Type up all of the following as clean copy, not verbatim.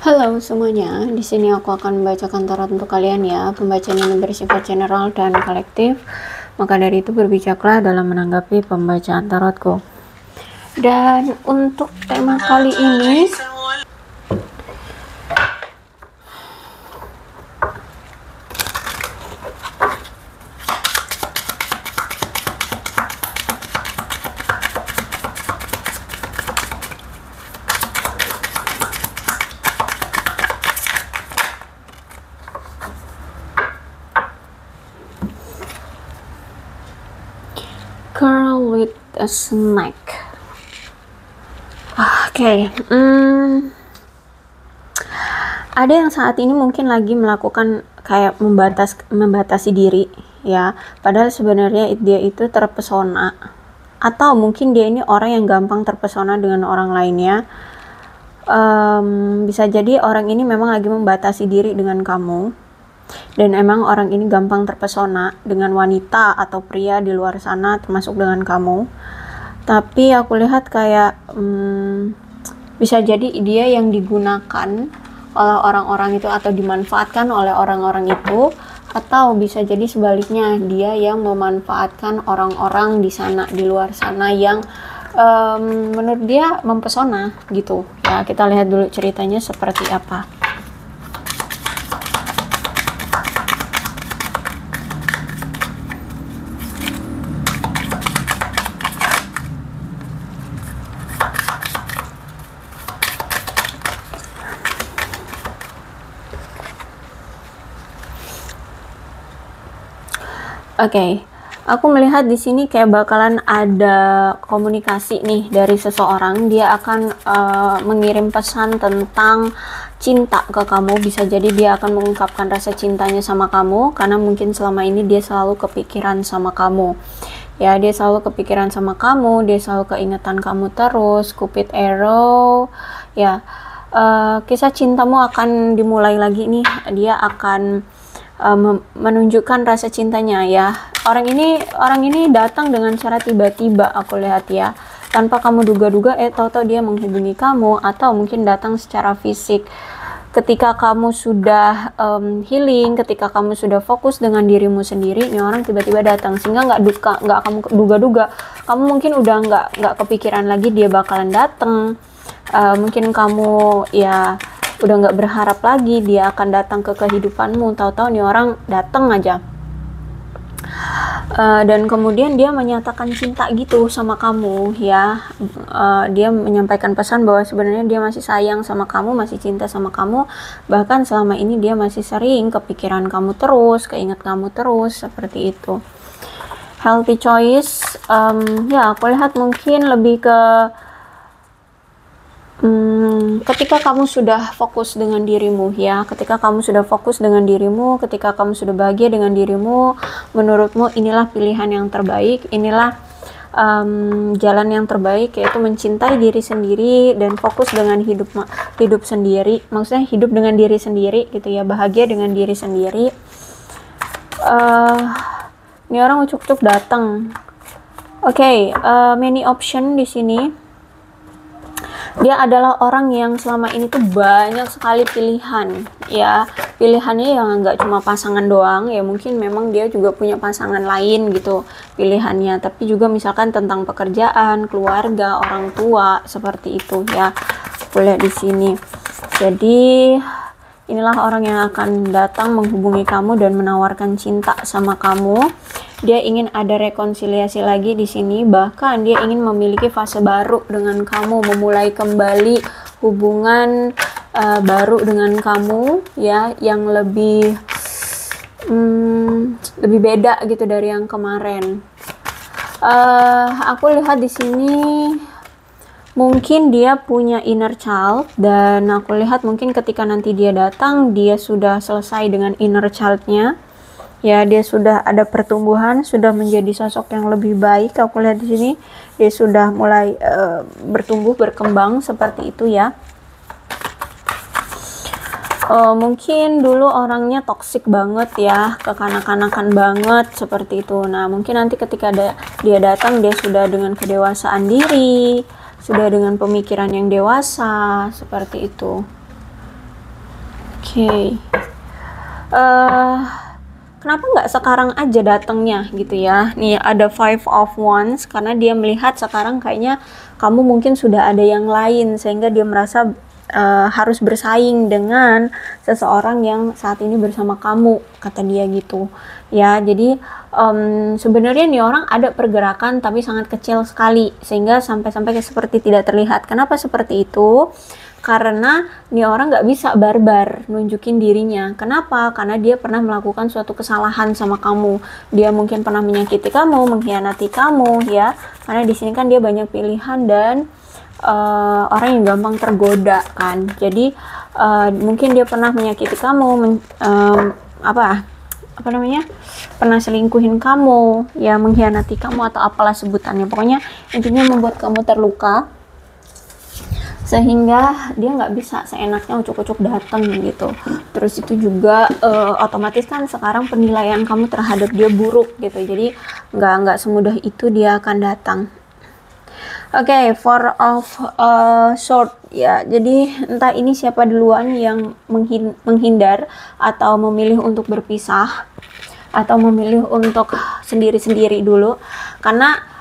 Halo semuanya, di sini aku akan membacakan tarot untuk kalian ya. Pembacaan ini bersifat general dan kolektif, maka dari itu berbijaklah dalam menanggapi pembacaan tarotku. Dan untuk tema kali ini, Girl with a Snake. Oke. Ada yang saat ini mungkin lagi melakukan kayak membatasi diri ya, padahal sebenarnya dia itu terpesona, atau mungkin dia ini orang yang gampang terpesona dengan orang lainnya. Bisa jadi orang ini memang lagi membatasi diri dengan kamu, dan emang orang ini gampang terpesona dengan wanita atau pria di luar sana termasuk dengan kamu. Tapi aku lihat kayak bisa jadi dia yang digunakan oleh orang-orang itu atau dimanfaatkan oleh orang-orang itu, atau bisa jadi sebaliknya dia yang memanfaatkan orang-orang di sana, di luar sana yang menurut dia mempesona gitu ya. Kita lihat dulu ceritanya seperti apa. Oke, aku melihat di sini kayak bakalan ada komunikasi nih dari seseorang. Dia akan mengirim pesan tentang cinta ke kamu. Bisa jadi dia akan mengungkapkan rasa cintanya sama kamu, karena mungkin selama ini dia selalu kepikiran sama kamu. Ya, dia selalu kepikiran sama kamu, dia selalu keingetan kamu terus. Cupid Arrow, ya. Kisah cintamu akan dimulai lagi nih. Dia akan menunjukkan rasa cintanya ya. Orang ini datang dengan cara tiba-tiba, aku lihat ya, tanpa kamu duga-duga. Tahu-tahu dia menghubungi kamu, atau mungkin datang secara fisik ketika kamu sudah healing, ketika kamu sudah fokus dengan dirimu sendiri. Ini orang tiba-tiba datang sehingga nggak kamu duga-duga. Kamu mungkin udah nggak kepikiran lagi dia bakalan datang. Mungkin kamu ya udah nggak berharap lagi dia akan datang ke kehidupanmu, tahu-tahu nih orang datang aja. Dan kemudian dia menyatakan cinta gitu sama kamu ya. Dia menyampaikan pesan bahwa sebenarnya dia masih sayang sama kamu, masih cinta sama kamu, bahkan selama ini dia masih sering kepikiran kamu terus, keinget kamu terus, seperti itu. Healthy choice, ya aku lihat mungkin lebih ke ketika kamu sudah fokus dengan dirimu ya, ketika kamu sudah fokus dengan dirimu, ketika kamu sudah bahagia dengan dirimu, menurutmu inilah pilihan yang terbaik, inilah jalan yang terbaik, yaitu mencintai diri sendiri dan fokus dengan hidup sendiri, maksudnya hidup dengan diri sendiri gitu ya, bahagia dengan diri sendiri. Ini orang ucuk-ucuk datang. Oke, many option di sini. Dia adalah orang yang selama ini tuh banyak sekali pilihan ya. Pilihannya yang nggak cuma pasangan doang ya, mungkin memang dia juga punya pasangan lain gitu pilihannya, tapi juga misalkan tentang pekerjaan, keluarga, orang tua, seperti itu ya. Boleh di sini. Jadi inilah orang yang akan datang menghubungi kamu dan menawarkan cinta sama kamu. Dia ingin ada rekonsiliasi lagi di sini, bahkan dia ingin memiliki fase baru dengan kamu, memulai kembali hubungan baru dengan kamu ya, yang lebih beda gitu dari yang kemarin. Aku lihat di sini mungkin dia punya inner child, dan aku lihat mungkin ketika nanti dia datang, dia sudah selesai dengan inner child-nya. Ya, dia sudah ada pertumbuhan, sudah menjadi sosok yang lebih baik. Aku lihat di sini dia sudah mulai bertumbuh, berkembang, seperti itu ya. Mungkin dulu orangnya toksik banget ya, kekanak-kanakan banget, seperti itu. Nah, mungkin nanti ketika dia datang, dia sudah dengan kedewasaan diri, sudah dengan pemikiran yang dewasa, seperti itu. Oke. eh Kenapa nggak sekarang aja datangnya gitu ya? Nih ada Five of Wands karena dia melihat sekarang kayaknya kamu mungkin sudah ada yang lain sehingga dia merasa harus bersaing dengan seseorang yang saat ini bersama kamu, kata dia gitu ya. Jadi sebenarnya nih orang ada pergerakan tapi sangat kecil sekali sehingga sampai-sampai seperti tidak terlihat. Kenapa seperti itu? Karena nih orang nggak bisa barbar nunjukin dirinya. Kenapa? Karena dia pernah melakukan suatu kesalahan sama kamu. Dia mungkin pernah menyakiti kamu, mengkhianati kamu, ya. Karena di sini kan dia banyak pilihan dan orang yang gampang tergoda kan. Jadi mungkin dia pernah menyakiti kamu, apa namanya? Pernah selingkuhin kamu, ya, mengkhianati kamu atau apalah sebutannya. Pokoknya intinya membuat kamu terluka, sehingga dia nggak bisa seenaknya ucuk-ucuk datang gitu. Terus itu juga otomatis kan sekarang penilaian kamu terhadap dia buruk gitu, jadi nggak semudah itu dia akan datang. Oke, Four of Swords ya, jadi entah ini siapa duluan yang menghindar atau memilih untuk berpisah atau memilih untuk sendiri-sendiri dulu, karena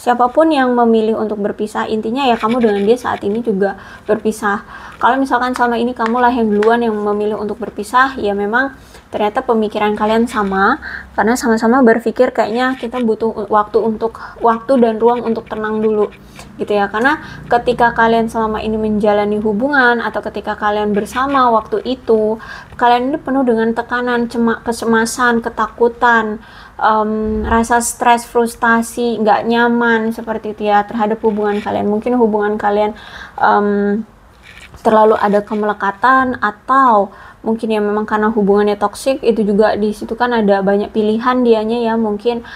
siapapun yang memilih untuk berpisah, intinya ya kamu dengan dia saat ini juga berpisah. Kalau misalkan selama ini kamulah yang duluan yang memilih untuk berpisah, ya memang ternyata pemikiran kalian sama, karena sama-sama berpikir kayaknya kita butuh waktu dan ruang untuk tenang dulu gitu ya. Karena ketika kalian selama ini menjalani hubungan atau ketika kalian bersama waktu itu, kalian ini penuh dengan tekanan, kecemasan, ketakutan, rasa stres, frustasi, nggak nyaman seperti itu ya terhadap hubungan kalian. Mungkin hubungan kalian terlalu ada kemelekatan, atau mungkin ya memang karena hubungannya toksik. Itu juga di situ kan ada banyak pilihan dianya ya. Mungkin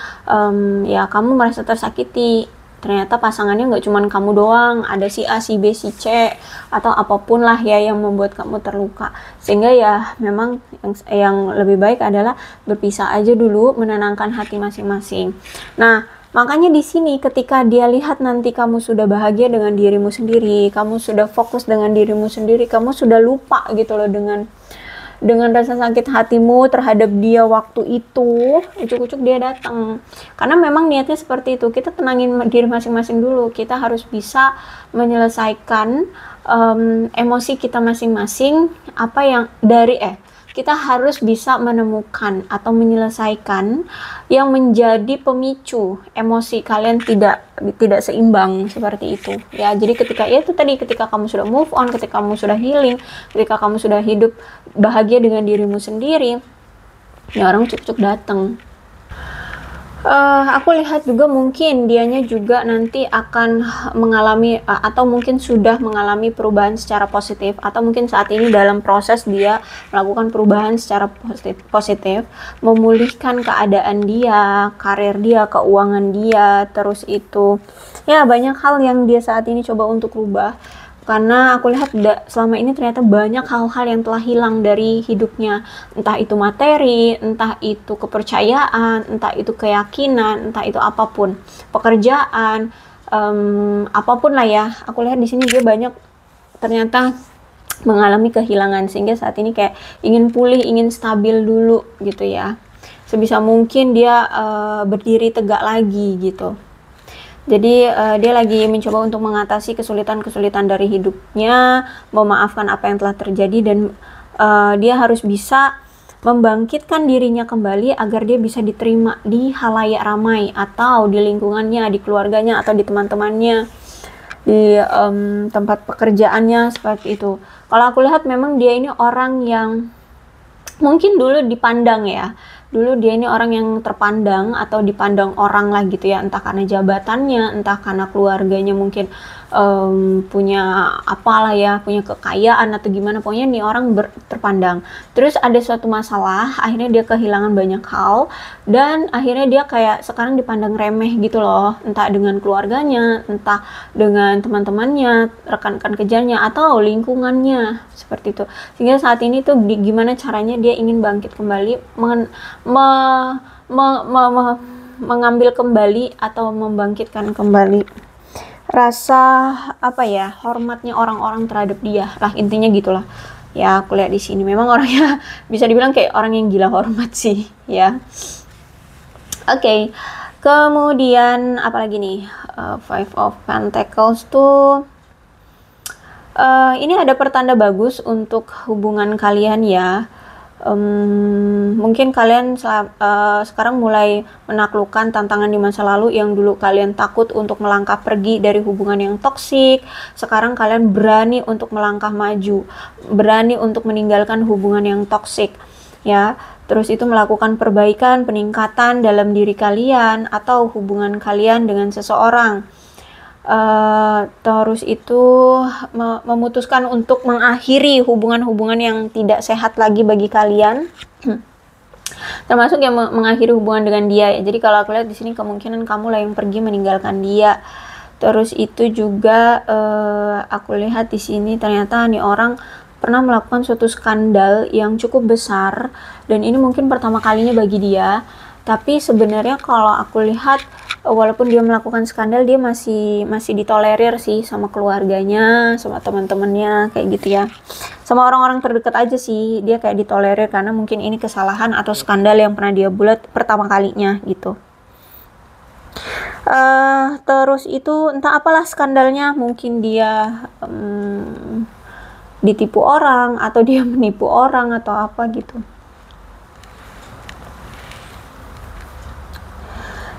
ya kamu merasa tersakiti, ternyata pasangannya nggak cuma kamu doang, ada si A, si B, si C, atau apapun lah ya yang membuat kamu terluka. Sehingga ya memang yang lebih baik adalah berpisah aja dulu, menenangkan hati masing-masing. Nah, makanya di sini ketika dia lihat nanti kamu sudah bahagia dengan dirimu sendiri, kamu sudah fokus dengan dirimu sendiri, kamu sudah lupa gitu loh dengan rasa sakit hatimu terhadap dia waktu itu, ucuk-ucuk dia datang. Karena memang niatnya seperti itu. Kita tenangin diri masing-masing dulu. Kita harus bisa menyelesaikan emosi kita masing-masing. Kita harus bisa menemukan atau menyelesaikan yang menjadi pemicu emosi kalian tidak seimbang seperti itu ya. Jadi ketika kamu sudah move on, ketika kamu sudah healing, ketika kamu sudah hidup bahagia dengan dirimu sendiri, ya orang cuk-cuk datang. Aku lihat juga mungkin dianya juga nanti akan mengalami atau mungkin sudah mengalami perubahan secara positif, atau mungkin saat ini dalam proses dia melakukan perubahan secara positif, memulihkan keadaan dia, karir dia, keuangan dia, terus itu ya banyak hal yang dia saat ini coba untuk rubah. Karena aku lihat selama ini ternyata banyak hal-hal yang telah hilang dari hidupnya, entah itu materi, entah itu kepercayaan, entah itu keyakinan, entah itu apapun, pekerjaan, apapun lah ya. Aku lihat di sini dia banyak ternyata mengalami kehilangan, sehingga saat ini kayak ingin pulih, ingin stabil dulu gitu ya. Sebisa mungkin dia berdiri tegak lagi gitu. Jadi dia lagi mencoba untuk mengatasi kesulitan-kesulitan dari hidupnya, memaafkan apa yang telah terjadi, dan dia harus bisa membangkitkan dirinya kembali agar dia bisa diterima di halayak ramai, atau di lingkungannya, di keluarganya, atau di teman-temannya, di tempat pekerjaannya, seperti itu. Kalau aku lihat memang dia ini orang yang mungkin dulu dipandang ya, dulu dia ini orang yang terpandang atau dipandang orang lah gitu ya, entah karena jabatannya, entah karena keluarganya mungkin punya apalah ya, punya kekayaan atau gimana, pokoknya nih orang terpandang. Terus ada suatu masalah, akhirnya dia kehilangan banyak hal, dan akhirnya dia kayak sekarang dipandang remeh gitu loh, entah dengan keluarganya, entah dengan teman-temannya, rekan-rekan kerjanya, atau lingkungannya, seperti itu. Sehingga saat ini tuh gimana caranya dia ingin bangkit kembali, mengambil kembali atau membangkitkan kembali rasa hormatnya orang-orang terhadap dia lah, intinya gitulah. Ya, aku lihat di sini memang orangnya bisa dibilang kayak orang yang gila hormat sih, ya. Oke. Kemudian apalagi nih? Five of Pentacles tuh ini ada pertanda bagus untuk hubungan kalian ya. Mungkin kalian sekarang mulai menaklukkan tantangan di masa lalu yang dulu kalian takut untuk melangkah pergi dari hubungan yang toksik. Sekarang kalian berani untuk melangkah maju, berani untuk meninggalkan hubungan yang toksik, ya. Terus itu melakukan perbaikan, peningkatan dalam diri kalian atau hubungan kalian dengan seseorang. Terus itu memutuskan untuk mengakhiri hubungan-hubungan yang tidak sehat lagi bagi kalian. Termasuk yang mengakhiri hubungan dengan dia ya. Jadi kalau aku lihat di sini kemungkinan kamu lah yang pergi meninggalkan dia. Terus itu juga aku lihat di sini ternyata nih orang pernah melakukan suatu skandal yang cukup besar dan ini mungkin pertama kalinya bagi dia. Tapi sebenarnya kalau aku lihat walaupun dia melakukan skandal, dia masih ditolerir sih sama keluarganya, sama teman-temannya kayak gitu ya. Sama orang-orang terdekat aja sih dia kayak ditolerir karena mungkin ini kesalahan atau skandal yang pernah dia buat pertama kalinya gitu. Terus itu entah apalah skandalnya, mungkin dia ditipu orang atau dia menipu orang atau apa gitu.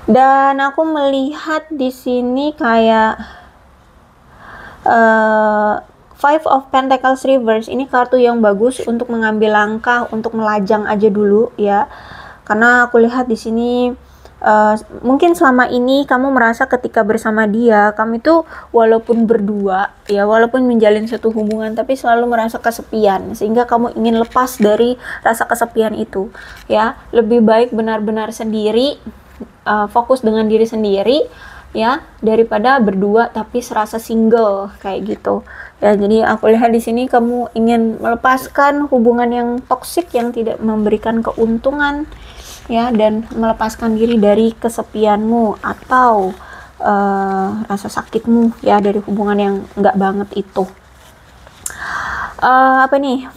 Dan aku melihat di sini kayak Five of Pentacles Reverse ini kartu yang bagus untuk mengambil langkah, untuk melajang aja dulu ya. Karena aku lihat di sini mungkin selama ini kamu merasa ketika bersama dia, kamu itu walaupun berdua ya, walaupun menjalin satu hubungan tapi selalu merasa kesepian sehingga kamu ingin lepas dari rasa kesepian itu ya. Lebih baik benar-benar sendiri, fokus dengan diri sendiri ya daripada berdua tapi serasa single kayak gitu ya. Jadi aku lihat di sini kamu ingin melepaskan hubungan yang toksik yang tidak memberikan keuntungan ya, dan melepaskan diri dari kesepianmu atau rasa sakitmu ya dari hubungan yang enggak banget itu. Apa nih?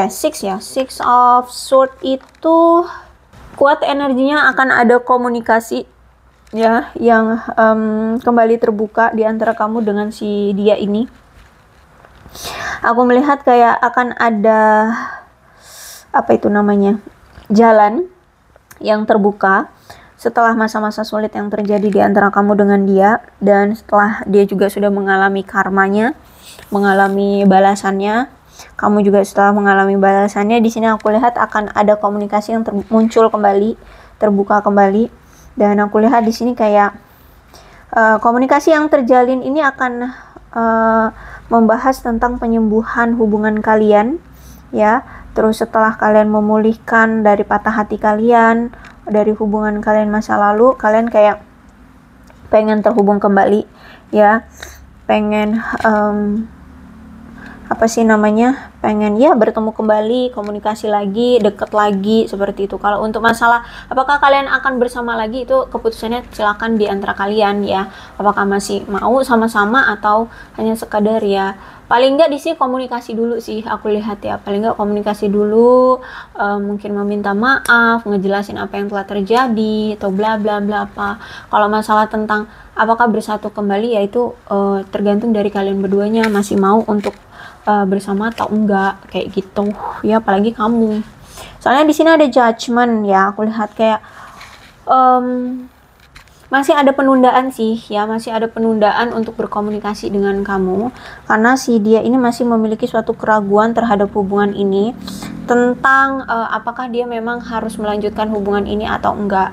Six of Swords itu kuat energinya, akan ada komunikasi ya yang kembali terbuka di antara kamu dengan si dia ini. Aku melihat kayak akan ada jalan yang terbuka setelah masa-masa sulit yang terjadi di antara kamu dengan dia, dan setelah dia juga sudah mengalami karmanya, mengalami balasannya. Kamu juga setelah mengalami balasannya. Di sini aku lihat akan ada komunikasi yang muncul kembali, terbuka kembali. Dan aku lihat di sini kayak komunikasi yang terjalin ini akan membahas tentang penyembuhan hubungan kalian ya. Terus setelah kalian memulihkan dari patah hati kalian, dari hubungan kalian masa lalu, kalian kayak pengen terhubung kembali ya, pengen pengen ya bertemu kembali, komunikasi lagi, deket lagi, seperti itu. Kalau untuk masalah apakah kalian akan bersama lagi, itu keputusannya silakan di antara kalian ya. Apakah masih mau sama-sama atau hanya sekadar ya, paling nggak di sini komunikasi dulu sih aku lihat ya. Paling nggak komunikasi dulu, mungkin meminta maaf, ngejelasin apa yang telah terjadi atau bla bla bla apa. Kalau masalah tentang apakah bersatu kembali, ya itu tergantung dari kalian berduanya masih mau untuk bersama atau enggak kayak gitu ya. Apalagi kamu, soalnya di sini ada judgment ya. Aku lihat kayak masih ada penundaan sih ya, masih ada penundaan untuk berkomunikasi dengan kamu karena si dia ini masih memiliki suatu keraguan terhadap hubungan ini, tentang apakah dia memang harus melanjutkan hubungan ini atau enggak.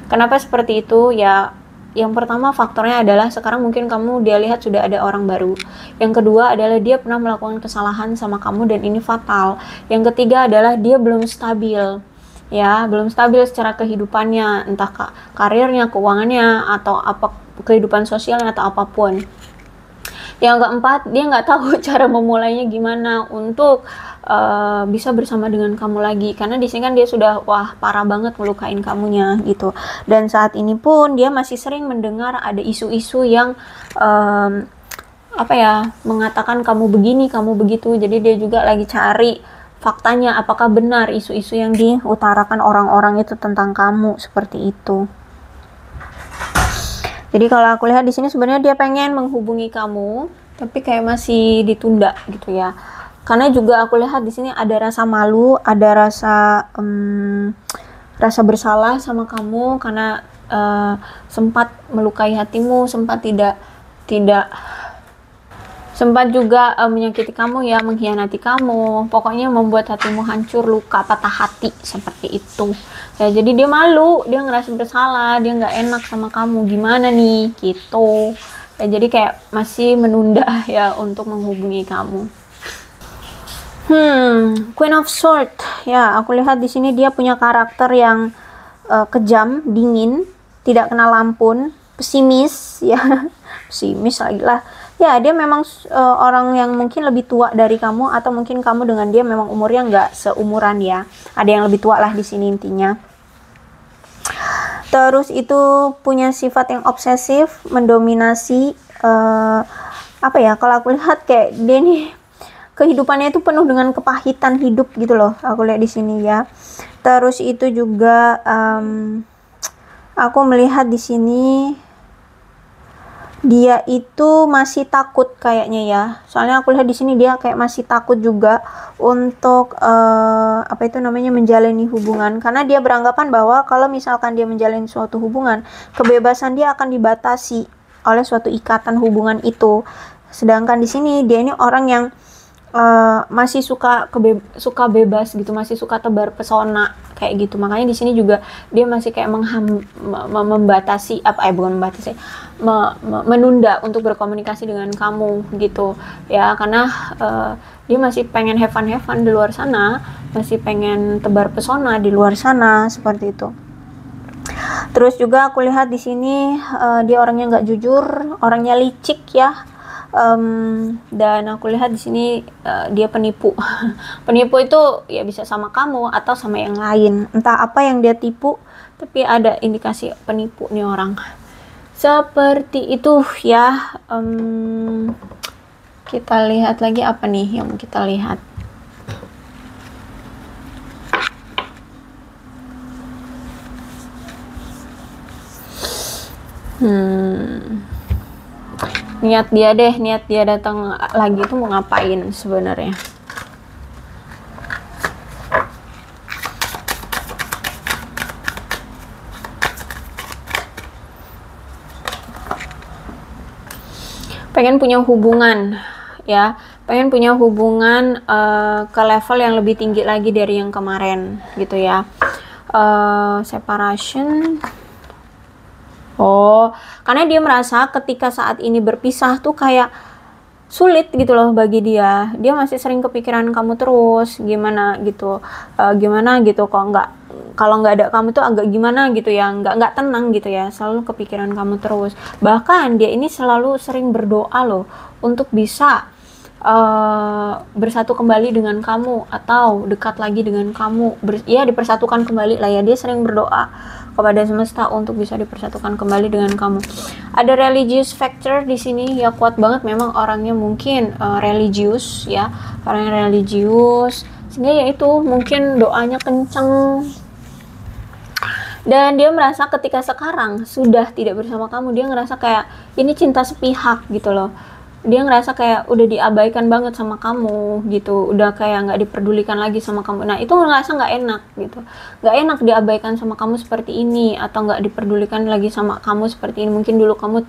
Kenapa seperti itu ya? Yang pertama faktornya adalah sekarang mungkin dia lihat sudah ada orang baru. Yang kedua adalah dia pernah melakukan kesalahan sama kamu dan ini fatal. Yang ketiga adalah dia belum stabil ya, belum stabil secara kehidupannya, entah karirnya, keuangannya, atau apa kehidupan sosialnya atau apapun. Yang keempat, dia nggak tahu cara memulainya gimana untuk bisa bersama dengan kamu lagi, karena di sini kan dia sudah parah banget melukain kamunya gitu. Dan saat ini pun dia masih sering mendengar ada isu-isu yang apa ya, mengatakan kamu begini, kamu begitu. Jadi dia juga lagi cari faktanya, apakah benar isu-isu yang diutarakan orang-orang itu tentang kamu, seperti itu. Jadi kalau aku lihat di sini sebenarnya dia pengen menghubungi kamu, tapi kayak masih ditunda gitu ya. Karena juga aku lihat di sini ada rasa malu, ada rasa bersalah sama kamu karena sempat melukai hatimu, sempat juga menyakiti kamu ya, mengkhianati kamu, pokoknya membuat hatimu hancur, luka, patah hati, seperti itu ya. Jadi dia malu, dia ngerasa bersalah, dia nggak enak sama kamu, gimana nih gitu ya. Jadi kayak masih menunda ya untuk menghubungi kamu. Queen of Swords ya, aku lihat di sini dia punya karakter yang kejam, dingin, tidak kenal ampun, pesimis ya. Pesimis lagi lah ya. Dia memang orang yang mungkin lebih tua dari kamu, atau mungkin kamu dengan dia memang umurnya nggak seumuran ya. Ada yang lebih tua lah di sini intinya. Terus itu punya sifat yang obsesif, mendominasi, apa ya, kalau aku lihat kayak dia nih kehidupannya itu penuh dengan kepahitan hidup gitu loh, aku lihat di sini ya. Terus itu juga aku melihat di sini dia itu masih takut kayaknya ya. Soalnya aku lihat di sini dia kayak masih takut juga untuk apa itu namanya, menjalani hubungan, karena dia beranggapan bahwa kalau misalkan dia menjalani suatu hubungan, kebebasan dia akan dibatasi oleh suatu ikatan hubungan itu. Sedangkan di sini dia ini orang yang masih suka bebas gitu, masih suka tebar pesona kayak gitu. Makanya di sini juga dia masih kayak membatasi menunda untuk berkomunikasi dengan kamu gitu ya, karena dia masih pengen have fun di luar sana, masih pengen tebar pesona di luar sana, seperti itu. Terus juga aku lihat di sini dia orangnya nggak jujur, orangnya licik ya. Dan aku lihat di sini dia penipu. Penipu itu ya bisa sama kamu atau sama yang lain, entah apa yang dia tipu, tapi ada indikasi penipu nih orang, seperti itu ya. Kita lihat lagi apa nih yang kita lihat. Niat dia datang lagi tuh mau ngapain sebenarnya. Pengen punya hubungan ya, pengen punya hubungan ke level yang lebih tinggi lagi dari yang kemarin gitu ya. Separation. Oh, karena dia merasa ketika saat ini berpisah tuh kayak sulit gitu loh bagi dia. Dia masih sering kepikiran kamu terus, gimana gitu, kalau nggak ada kamu tuh agak gimana gitu ya, nggak tenang gitu ya, selalu kepikiran kamu terus. Bahkan dia ini selalu sering berdoa loh untuk bisa bersatu kembali dengan kamu atau dekat lagi dengan kamu, dipersatukan kembali lah ya. Dia sering berdoa kepada semesta untuk bisa dipersatukan kembali dengan kamu. Ada religious factor di sini ya, kuat banget memang orangnya, mungkin religius ya, orang yang religius, sehingga ya itu mungkin doanya kenceng. Dan dia merasa ketika sekarang sudah tidak bersama kamu, dia ngerasa kayak ini cinta sepihak gitu loh. Dia ngerasa kayak udah diabaikan banget sama kamu gitu, udah kayak nggak diperdulikan lagi sama kamu. Nah itu ngerasa nggak enak gitu, nggak enak diabaikan sama kamu seperti ini, atau nggak diperdulikan lagi sama kamu seperti ini. Mungkin dulu kamu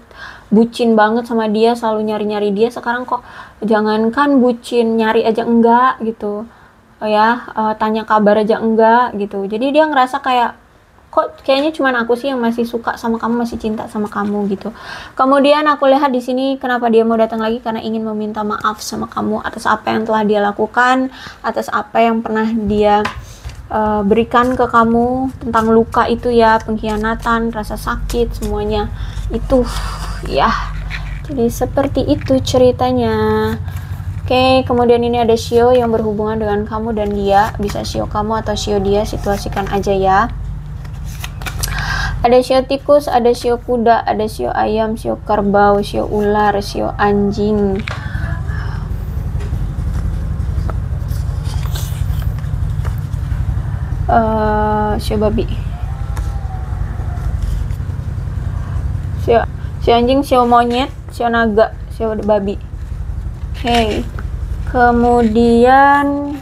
bucin banget sama dia, selalu nyari-nyari dia, sekarang kok jangankan bucin, nyari aja enggak gitu ya, tanya kabar aja enggak gitu. Jadi dia ngerasa kayak kok kayaknya cuman aku sih yang masih suka sama kamu, masih cinta sama kamu gitu. Kemudian aku lihat di sini kenapa dia mau datang lagi, karena ingin meminta maaf sama kamu atas apa yang telah dia lakukan, atas apa yang pernah dia berikan ke kamu, tentang luka itu ya, pengkhianatan, rasa sakit, semuanya itu ya. Jadi seperti itu ceritanya. Oke, kemudian ini ada shio yang berhubungan dengan kamu dan dia, bisa shio kamu atau shio dia, situasikan aja ya. Ada sio tikus, ada sio kuda, ada sio ayam, sio kerbau, sio ular, sio anjing. Sio babi. Sio anjing, sio monyet, sio naga, sio babi. Oke. Kemudian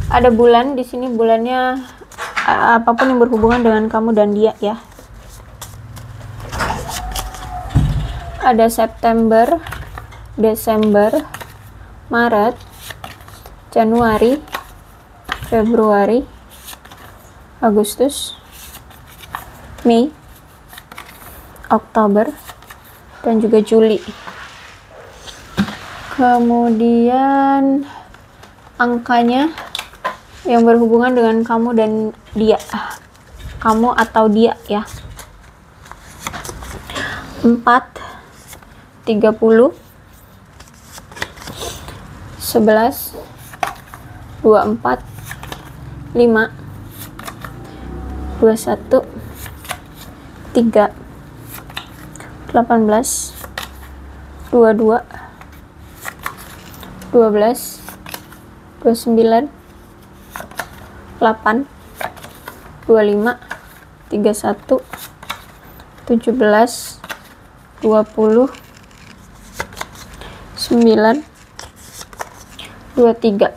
ada bulan di sini, bulannya apapun yang berhubungan dengan kamu dan dia ya. Ada September, Desember, Maret, Januari, Februari, Agustus, Mei, Oktober, dan juga Juli. Kemudian angkanya yang berhubungan dengan kamu dan dia, kamu atau dia ya. 4, 30, 11, 24, 5, 21, 3, 18, 22, 12, 29, 8, 25, 31, 17, 20, 9, 23.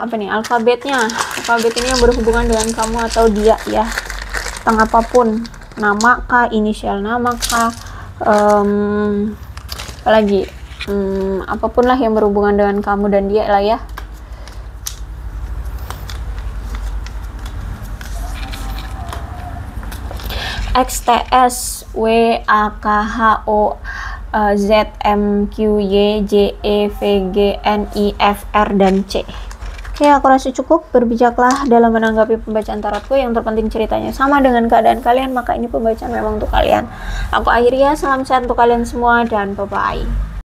Apa nih alfabetnya? Alfabet ini yang berhubungan dengan kamu atau dia ya. Tentang apapun, nama kah, inisial nama kah, apalagi apapun lah yang berhubungan dengan kamu dan dia lah ya. XTS WAKHO ZMQYJEVGNIFR dan C. Oke, aku rasa cukup. Berbijaklah dalam menanggapi pembacaan tarotku. Yang terpenting ceritanya sama dengan keadaan kalian, maka ini pembacaan memang untuk kalian. Aku akhiri ya, salam sehat untuk kalian semua dan bye-bye.